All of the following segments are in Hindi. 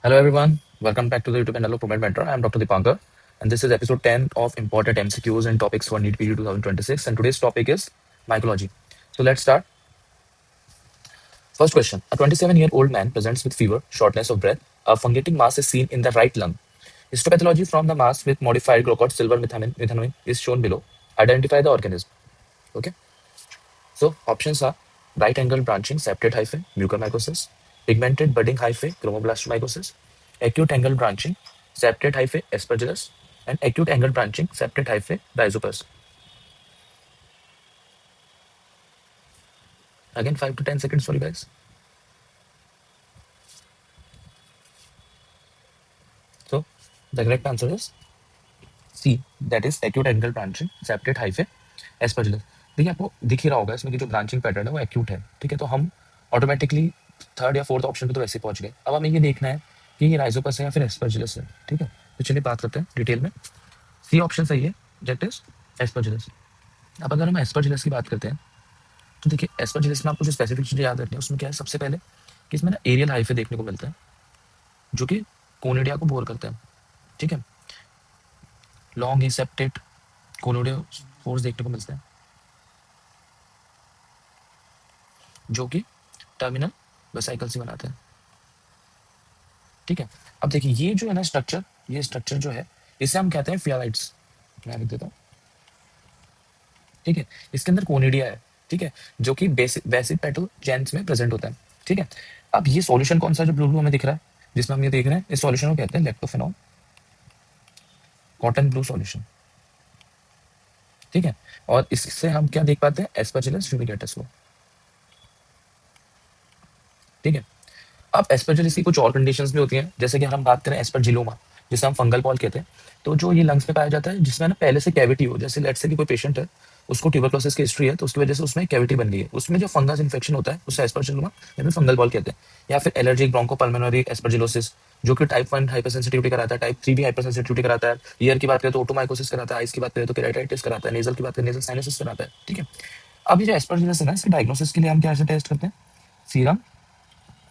Hello everyone, welcome back to the YouTube channel of Promed Mentor. I am Dr. Dipankar and this is episode 10 of important MCQs and topics for NEET PG 2026 and today's topic is mycology. So let's start. First question. A 27-year-old man presents with fever, shortness of breath. A fungating mass is seen in the right lung. Histopathology from the mass with modified Grocott silver methanamine is shown below. Identify the organism. Okay. So options are right angle branching septate hyphae, mucormycosis, pigmented budding hyphae, chromoblastomycosis, acute angle branching septate hyphae, aspergillus, and acute angle branching septate hyphae, rhizopus. Again, 5 to 10 seconds for you guys. So the correct answer is C, that is acute angle branching septate hyphae, aspergillus. देखिए आपको दिख ही रहा होगा इसमें कि जो ब्रांचिंग पैटर्न है वो एक्यूट है, ठीक है। तो हम ऑटोमेटिकली थर्ड या फोर्थ ऑप्शन पे तो वैसे ही पहुंच गए। अब हमें ये देखना है कि ये राइजोपस है या फिर एस्पर्जिलस है, ठीक है। तो चलिए बात करते हैं डिटेल में। सी ऑप्शन सही है, दैट इज एस्पर्जिलस। अब अगर हम एस्पर्जिलस की बात करते हैं तो देखिए एस्पर्जिलस में आपको जो स्पेसिफिक चीज़ें याद रखनी है उसमें क्या है, सबसे पहले कि इसमें ना एरियल हाइफे देखने को मिलता है जो कि कोनिडिया को बोर करता है, ठीक है। लॉन्ग एसेप्टेट कोनिडियो फोर्स देखने को मिलता है जो कि टर्मिनल वेसिकल से बनाता है, ठीक है। अब देखिए ये जो है ना स्ट्रक्चर, ये स्ट्रक्चर जो है इसे हम कहते हैं फियालाइट्स। मैं लिख देता हूँ, ठीक है। इसके अंदर कोनिडिया है, ठीक है, जो कि बेसिक बेसिक पेटल जेंस में प्रेजेंट होता है, ठीक है। अब ये सॉल्यूशन कौन सा जो ब्लू ब्लू हमें दिख रहा है जिसमें हम ये देख रहे हैं, इस सॉल्यूशन को कहते हैं लैक्टोफेनॉल कॉटन ब्लू सॉल्यूशन, ठीक है। और इससे हम क्या देख पाते हैं, एस्पर्जिलस फ्यूमिगेटस को, ठीक है। अब एस्पर्जिलस की कुछ और कंडीशंस भी होती हैं, जैसे कि हम बात करें एस्परजिलोमा जिसे हम फंगल पॉल कहते हैं, तो जो ये लंग्स में पाया जाता है जिसमें ना पहले से कैविटी हो, जैसे लेट्स से कि कोई पेशेंट है उसको ट्यूबरक्लोसिस की हिस्ट्री है तो उसकी वजह से उसमें कैविटी बन गई है, उसमें जो फंगस इन्फेक्शन होता है उसे एस्परजिलोमा या फिर फंगल बॉल कहते हैं। या फिर एलर्जिक ब्रोंकोपल्मोनरी एस्परजिलोसिस जो कि टाइप 1 हाइपरसेंसिटिविटी कराता है, टाइप 3 भी हाइपरसेंसिटिविटी कराता है। ईयर की बात करें तो ओटोमाइकोसिस कराता है, आइस की बात करें तो केराटिटिस कराता है, नेजल की बात करें नेजल साइनसिस कराता है, ठीक है। अब ये जो एस्परजिलस है ना, इसके डायग्नोसिस के लिए हम क्या से टेस्ट करते हैं, सीरम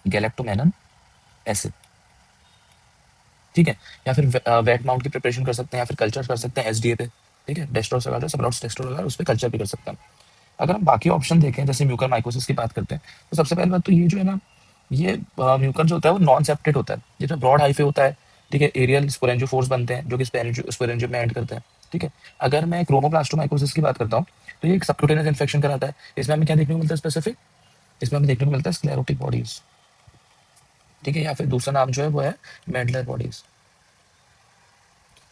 गैलेक्टोमेनन एसिड, ठीक है। या फिर वेट माउंट की प्रिपरेशन कर सकते हैं या फिर कल्चर कर सकते हैं एसडीए पे, ठीक है। डेस्ट्रोस लगा सबराउट्स डेस्ट्रो लगा उस पर कल्चर भी कर सकते हैं। अगर हम बाकी ऑप्शन देखें जैसे म्यूकर माइकोसिस की बात करते हैं तो सबसे पहली बात तो ये जो है ना, ये म्यूकर जो होता है वो नॉन सेप्टेड होता है, ये जो ब्रॉड हाइफे होता है, ठीक है। एरियल स्पोरेंजियोफोर्स बनते हैं जो कि स्पोरेंजियम में एंड करते हैं, ठीक है। अगर मैं क्रोमोप्लास्टोमाइकोसिस की बात करता हूँ तो ये एक सबक्यूटेनियस इन्फेक्शन कराता है। इसमें हमें क्या देखने को मिलता है स्पेसिफिक, इसमें हमें देखने को मिलता है स्क्लेरोटिक बॉडीज, ठीक है। या फिर दूसरा नाम जो है वो है मेडलर बॉडीज,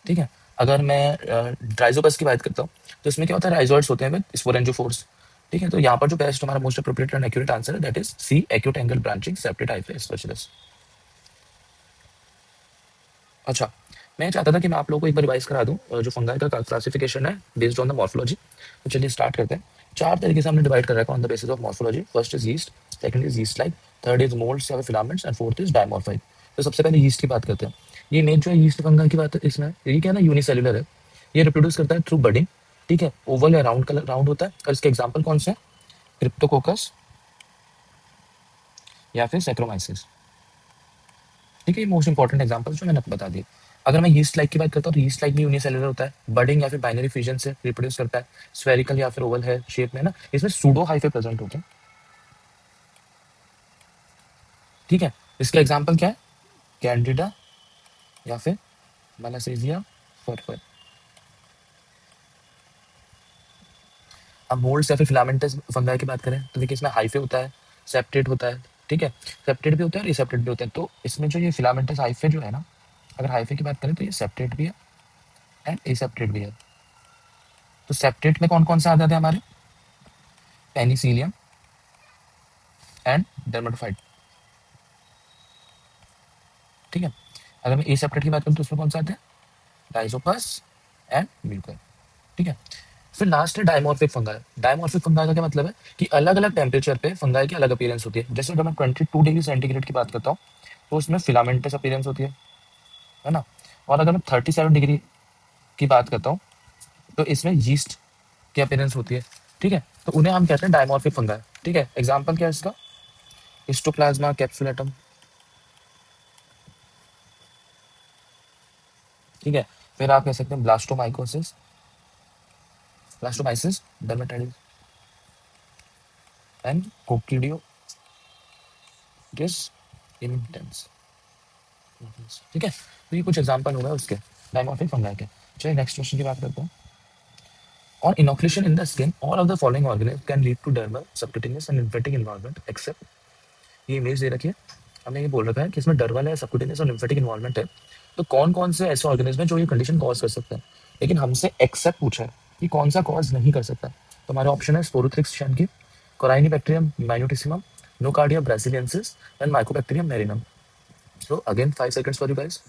ठीक है। अगर मैं ड्राइजोपस की बात करता हूँ तो इसमें क्या होता है, राइजोइड्स होते हैं विद स्पोरेंजियोफोर्स, ठीक है। तो यहाँ पर जो बेस्ट हमारा most appropriate and accurate answer है that is C, acute angle branching septate hyphae specialist. अच्छा, मैं चाहता था कि मैं आप लोगों को एक बार रिवाइज करा दूं जो फंगाई का क्लासिफिकेशन है बेस्ड ऑन द मॉर्फोलॉजी। तो चलिए स्टार्ट करते हैं। चार तरीके से हमने डिवाइड कर रखा है on the basis of morphology. First is yeast, second is yeast like, third is moulds या फिलामेंट्स एंड फोर्थ इज डायमॉर्फाइट। तो सबसे पहले यीस्ट की बात करते हैं। ये नेट जो है यीस्ट फंगाई की बात है, इसमें ये क्या है ना, यूनिसेलुलर है। ये रिप्रोड्यूस करता है थ्रू बडिंग, ठीक है। ओवल या राउंड कलर राउंड होता है और इसके एग्जाम्पल कौन से हैं, क्रिप्टोकोकस या फिर सेक्रोमाइसिस, ठीक है। ये मोस्ट इंपॉर्टेंट एग्जांपल जो मैंने आपको बता दिए। अगर मैं यीस्ट लाइक की बात करता हूँ तो यीस्ट लाइक भी यूनिसेलुलर होता है, बडिंग या फिर बाइनरी फ्यूजन से रिप्रोड्यूस करता है, स्फेरिकल या फिर ओवल है शेप में ना, इसमें सूडो हाइफे प्रेजेंट होते हैं, ठीक है। इसके एग्जाम्पल क्या है, कैंडिडा या फिर मलासेजिया फर्फर। अब मोल्ड्स या फिर फिलामेंटस फंगाई की बात करें तो देखिए इसमें हाइफे होता है, सेप्टेट होता है, ठीक है। सेप्टेट भी होता है और रिसेप्टेट भी होता है। तो इसमें जो ये फिलामेंटस हाइफे जो है ना, अगर हाइफे की बात करें तो ये सेप्टेट भी है एंड एसेप्टेट भी है। तो सेप्टेट में कौन कौन से आ जाते हैं हमारे, पेनिसिलियम एंड डर्मेटोफाइट, ठीक है। अगर मैं ए सेपरेट की बात करूँ तो उसमें कौन सा आता है, राइजोपस एंड म्यूकर, ठीक है। फिर लास्ट है डायमॉर्फिक फंगाई। डायमॉर्फिक फंगाई का क्या मतलब है कि अलग अलग टेम्परेचर पे फंगाई की अलग अपीयरेंस होती है। जैसे अगर मैं 22 डिग्री सेंटीग्रेड की बात करता हूँ तो उसमें फिलामेंटस अपीयरेंस होती है ना। और अगर मैं 37 डिग्री की बात करता हूँ तो इसमें यीस्ट की अपीयरेंस होती है, ठीक है। तो उन्हें हम कहते हैं डायमॉर्फिक फंगाई, ठीक है। एग्जाम्पल क्या है इसका, हिस्टोप्लाज्मा कैप्सुलेटम, ठीक है। फिर आप कह सकते हैं blastomycosis, Blastomyces, dermatitidis and Coccidioides immitis. ठीक है, तो ये कुछ एग्जांपल हो गए उसके डायमॉर्फिक फंगाई के। चलिए नेक्स्ट क्वेश्चन की बात करते हैं। On inoculation in the skin, all of the following organisms can lead to dermal, subcutaneous and lymphatic involvement except, ये इमेज दे रखी है, हमें ये बोल रखा है कि इसमें डर्मल है, सबक्यूटेनियस और लिम्फेटिक इन्वॉल्वमेंट है। तो कौन कौन से ऐसे ऑर्गेनिज्म है जो ये कंडीशन कॉज कर सकते हैं, लेकिन हमसे एक्सेप्ट पूछा है कि कौन सा कॉज नहीं कर सकता। तो हमारे ऑप्शन है Sporothrix schenckii, Corynebacterium minutissimum, Nocardia brasiliensis and Mycobacterium marinum. So again 5 seconds for you guys.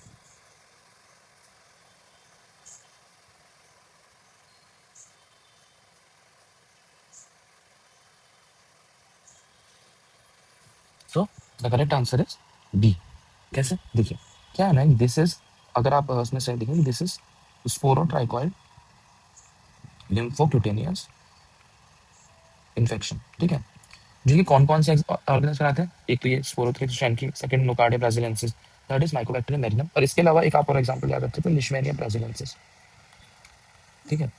So the correct answer is B. कैसे, देखिए क्या है ना, दिस इज, अगर आप उसमें से देखेंगे, दिस इज स्पोरोट्राइकॉइड लिम्फोक्यूटेनियस इन्फेक्शन। ठीक है, जो कि कौन कौन से ऑर्गेनिज्म कराते हैं, एक तो ये Sporothrix schenckii, second Nocardia brasiliensis, third is Mycobacterium marinum, और इसके अलावा एक आप और एग्जांपल याद रखते हैं लिशमेनिया ब्रासिलियंसिस। ठीक है,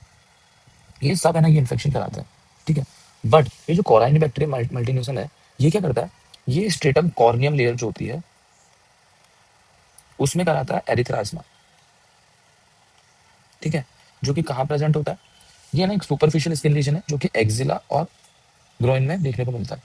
ये सब है ना, ये इन्फेक्शन कराता है। ठीक है, बट ये जो कोराइनिबैक्टीरियम मल्टीन्यूसन है, ये क्या करता है, ये स्ट्रेटम कॉर्नियम लेयर जो होती है उसमें कराता है एरिथ्रास्मा। ठीक है, जो कि कहाँ प्रेजेंट होता है, ये ना एक सुपरफिशियल स्किन लीजन है जो कि एक्जिला और ग्रोइन में देखने को मिलता है।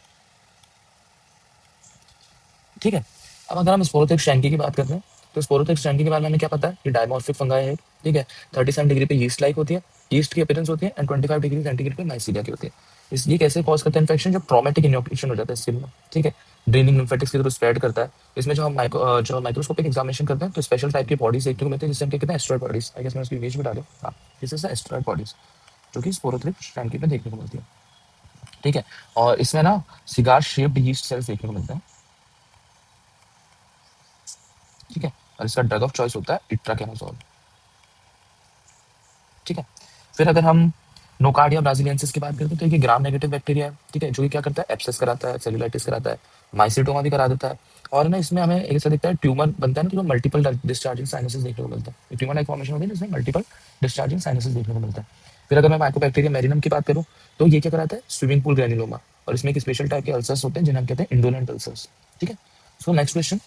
ठीक है, अब अगर हम स्पोरोथिक शैंकी की बात करते हैं, तो स्पोरोथिक शैंकी के बारे में हमें क्या पता है कि डायमॉर्फिक फंगाई है। ठीक है, 37 डिग्री पे यीस्ट लाइक होती है, यीस्ट की अपीयरेंस होती है, एंड 25 डिग्री सेंटीग्रेड पे माइसीलिया की होती है। ये कैसे कॉज करता है इन्फेक्शन, जब ट्रॉमेटिक इन्फेक्शन हो जाता है स्किन में। ठीक है, ड्रेनिंग लिम्फेटिक्स के थ्रू स्प्रेड करता है। इसमें जो हम जो माइक्रोस्कोपिक एग्जामिनेशन करते हैं तो स्पेशल टाइप की बॉडीज देखने को मिलती है, जिससे हम क्या कहते हैं एस्ट्रॉइड बॉडीज। आई गेस मैं उसकी इमेज भी डालूं, हाँ, दिस इज एस्ट्रॉइड बॉडीज जो कि स्पोरोथिक शैंकी पे देखने को मिलती है। ठीक है, और इसमें ना सिगार शेप्ड यीस्ट सेल्स देखने को मिलते हैं। ठीक है, और इसका ड्रग ऑफ चॉइस होता है इट्राकेनाजोल। ठीक है, फिर अगर हम नोकार्डिया ब्राजिलियंसिस की बात करते हैं तो ये ग्राम नेगेटिव बैक्टीरिया है। ठीक है, जो कि क्या करता है, एब्सेस कराता है, सेलुलाइटिस कराता है, माइसिटोमा भी करा देता है। और ना इसमें हमें ऐसा दिखता है ट्यूमर बनता है ना, तो मल्टीपल डिस्चार्जिंग साइनसेस देखने को मिलता है। ट्यूमर लाइक फॉर्मेशन होती है जिसमें मल्टीपल डिस्चार्जिंग साइनसेस देखने को मिलता है। फिर अगर मैं माइकोबैक्टीरियम मेरिनम की बात करूँ तो ये क्या कराता है, स्विमिंग पूल ग्रेन्युलोमा, और इसमें एक स्पेशल टाइप के अल्सर्स होते हैं जिन्हें हम कहते हैं इंडोलेंट अल्सर्स। ठीक है, so next question,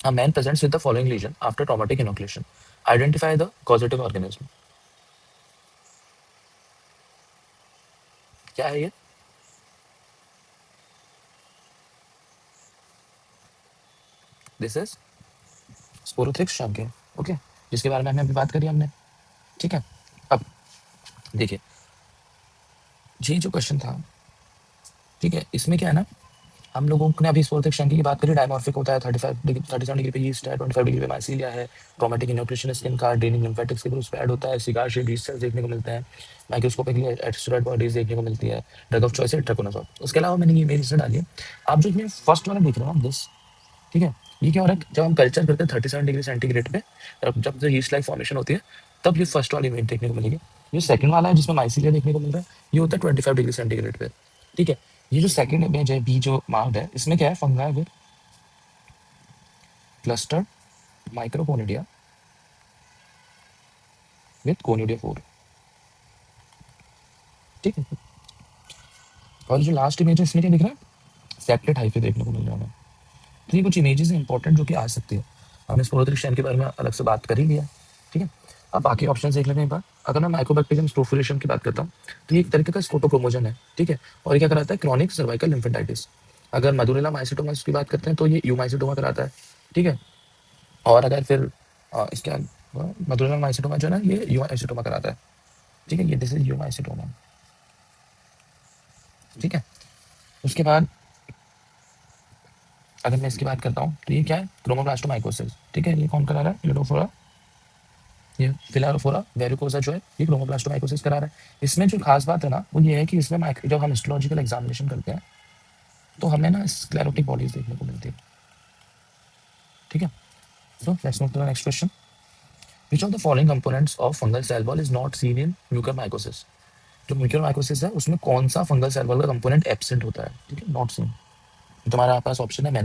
a man presents with the following lesion after traumatic inoculation. Identify the causative organism. क्या है ये, दिस इज स्पोरोथ्रिक्स शंके। ओके, जिसके बारे में हमने अभी बात करी हमने। ठीक है, अब देखिए ये जो क्वेश्चन था, ठीक है, इसमें क्या है ना, हम लोगों ने अभी स्पोरोथिक शंकी की बात करी, डायमॉर्फिक होता है, 35 डिग्री 37 डिग्री पे यीस्ट है, 25 डिग्री पे माइसीलिया है, ट्रॉमेटिक इनोक्यूलेशन स्किन का, ड्रेनिंग लिम्फेटिक्स के थ्रू स्प्रेड होता है, सिगार शेप यीस्ट सेल्स देखने को मिलते हैं, माइक्रोस्कोपिकली एस्टेरॉइड बॉडीज देखने को मिलती है, ड्रग ऑफ चॉइस है इट्राकोनाजोल। उसके अलावा मैंने ये इमेज से डाली है, आप जो इसमें फर्स्ट वाला देख रहे हो ना दिस, ठीक है, ये क्या हो रहा है, जब हम कल्चर करते हैं 37 डिग्री सेंटीग्रेड पे, जब जो यीस्ट लाइक फॉर्मेशन होती है, तब ये फर्स्ट वाली इमेज देखने को मिलेगी। ये सेकंड वाला है जिसमें माइसीलिया देखने को मिल रहा है, ये होता है 25 डिग्री सेंटीग्रेड पे। ठीक है, ये जो सेकंड इमेज है, बी जो मार्क्ड है, इसमें क्या है, fungi with clustered microconidia with conidia 4। ठीक है, और जो लास्ट इमेज है इसमें क्या दिख रहा है, सेप्टेट हाइफे देखने को मिल रहा है हमें। तो ये कुछ इमेजेस हैं इंपॉर्टेंट जो कि आ सकती है। हमने स्पोरोथ्रिक्शन के बारे में अलग से बात कर ही लिया। ठीक है, अब बाकी ऑप्शन देख लेते हैं एक बार। अगर मैं माइकोबैक्टीरियम स्टोफुलेशन की बात करता हूँ तो ये एक तरीके का स्कोटोक्रोमोजन है। ठीक है, और ये क्या कराता है, क्रॉनिक सर्वाइकल लिम्फेटाइटिस। अगर मधुरेला माइसिटोमा की बात करते हैं तो ये यूमाइसिटोमा कराता है। ठीक है, और अगर फिर इसके मधुरेला माइसिटोमा जो है ना, ये यूमाइसिटोमा कराता है। ठीक है, ये दिस इज यूमाइसिटोमा। ठीक है, उसके बाद अगर मैं इसकी बात करता हूँ तो ये क्या है, क्रोमोब्लास्टोमाइकोसिस। ठीक है, ये कौन करा रहा है, यूरोफोरा, ये फिलारोफोरा वेरिकोसा जो है ये क्रोमोब्लास्टोमाइकोसिस करा रहा है। इसमें जो खास बात है ना वो ये है कि इसमें जब हम हिस्टोलॉजिकल एग्जामिनेशन करते हैं तो हमें ना स्क्लेरोटिक बॉडीज देखने को मिलती है। ठीक है, so let's move to the next question. Which of the following components of fungal cell wall is not seen in mucormycosis. जो म्यूकरमाइकोसिस है उसमें कौन सा फंगल सेल वॉल का कंपोनेंट एब्सेंट होता है। ठीक है, नॉट सीन। तुम्हारे पास ऑप्शन है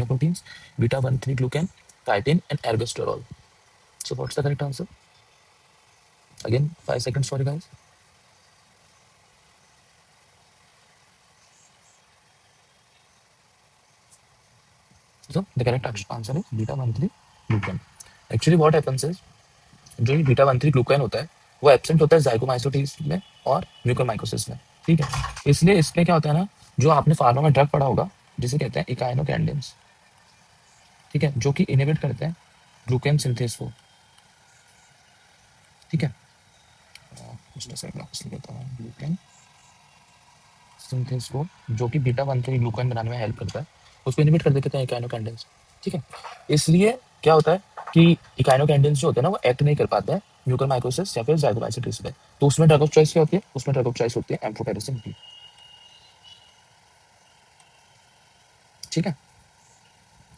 beta 1,3 glucan, chitin and ergosterol. So what's the correct answer. Again, 5 seconds for you guys. So the correct answer is beta-1,3 glucan. Actually, what happens is जो ये beta-1,3 glucan होता है वो एब्सेंट होता है जाइगोमाइकोसिस में और म्यूकोरमाइकोसिस में, ठीक है। इसलिए इसमें क्या होता है ना, जो आपने फार्मा में ड्रग पढ़ा होगा जिसे कहते हैं इकाइनोकैंडिन्स, ठीक है, जो कि इनहिबिट करते हैं ग्लूकेन सिंथेस को, ठीक है। just a second, इसलिए कहता हूँ ग्लूकेन सिंथेस को, जो कि बीटा-1,3 ग्लूकेन बनाने में हेल्प करता है, उसको इनहिबिट कर देते हैं इकाइनोकैंडिन्स, ठीक है। इसलिए क्या होता है कि इकाइनोकैंडिन्स जो होते हैं ना वो एक्ट नहीं कर पाते हैं म्यूकोरमाइकोसिस या फिर जाइगोमाइकोसिस में, तो उसमें ड्रग ऑफ चॉइस क्या होती है, उसमें ड्रग ऑफ चॉइस होती है एम्फोटेरिसिन की, ठीक है।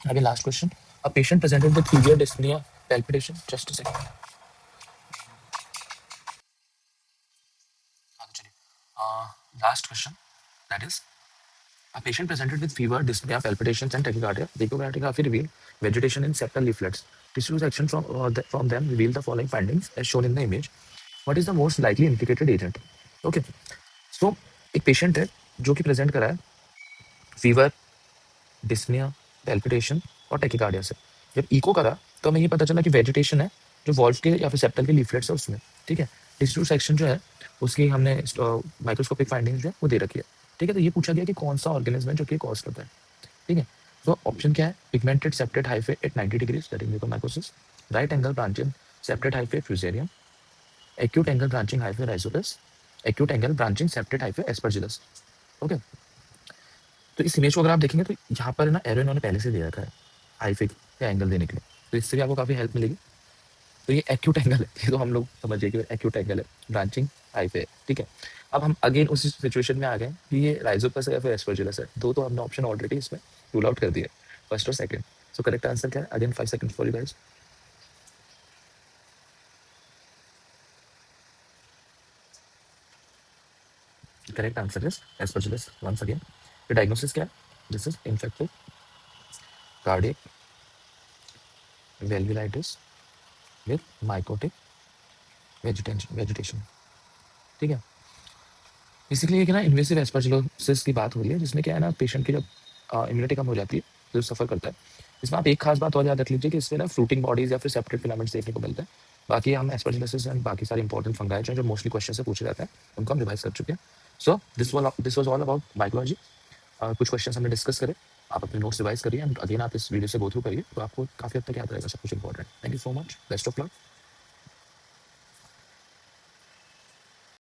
अभी last question, a patient presented with fever dyspnoea palpitation, just a second. हाँ तो चलिए, last question, that is a patient presented with fever, dyspnea, palpitations, and tachycardia. The echocardiogram revealed vegetation in septal leaflets. Tissue section from them reveal the following findings as shown in the image. What is the most likely implicated agent? Okay. So एक पेशेंट है जो कि प्रेजेंट करा है फीवर, डिस्निया, पैल्पिटेशन और टेकिकार्डिया से। जब इको करा तो हमें ये पता चला कि वेजिटेशन है जो वॉल्व के या फिर सेप्टल के लीफलेट्स है उसमें, ठीक है। टिश्यू सेक्शन जो है उसकी हमने माइक्रोस्कोपिक फाइंडिंग्स जो है वो दे रखी है, ठीक है। तो ये पूछा गया कि कौन सा ऑर्गेनिज्म है जो कि कॉज करता है, ठीक है। तो ऑप्शन क्या है, pigmented septate hyphae at 90 degrees that is mucormycosis, right angle branching septate hyphae fusarium, acute angle branching hyphae rhizopus, acute angle branching septate hyphae aspergillus, okay. तो इस इमेज को अगर आप देखेंगे तो यहाँ पर ना एरो इन्होंने पहले से दे रखा है हाइफे या एंगल देने के लिए, तो इससे भी आपको काफ़ी हेल्प मिलेगी। तो ये एक्यूट एंगल है, ये तो हम लोग समझिए कि एक्यूट एंगल है, ब्रांचिंग हाइफे, ठीक है। अब हम अगेन उसी सिचुएशन में आ गए कि ये राइजोपस है या फिर एस्परजिलस है, दो तो हमने ऑप्शन ऑलरेडी इसमें रूल आउट कर दिया, फर्स्ट और सेकंड। सो करेक्ट आंसर क्या है, again 5 seconds for you guys. Correct answer is aspergillus once again. तो डायग्नोसिस क्या है, this is infective cardiac valvulitis with mycotic vegetation, ठीक है। बेसिकली एक ना इन्वेसिव एस्परजिलोसिस की बात हो रही है, जिसमें क्या है ना पेशेंट की जब इम्यूनिटी कम हो जाती है तो सफ़र करता है। इसमें आप एक खास बात और याद रख लीजिए कि इसमें ना फ्रूटिंग बॉडीज या फिर सेपरेट फिलामेंट्स देखने को मिलते हैं। बाकी हम एस्परजिलोसिस एंड बाकी सारे इंपॉर्टेंट फंगाई जो मोस्टली क्वेश्चन से पूछे जाते हैं उनको हम रिवाइज कर चुके हैं। So this was all about mycology. कुछ क्वेश्चन हमने डिस्कस करे, आप अपने नोट्स रिवाइज करिए एंड अगेन आप इस वीडियो से गो थ्रू करिए, तो आपको काफ़ी हद तक याद रहेगा सब कुछ important. Thank you so much, best of luck.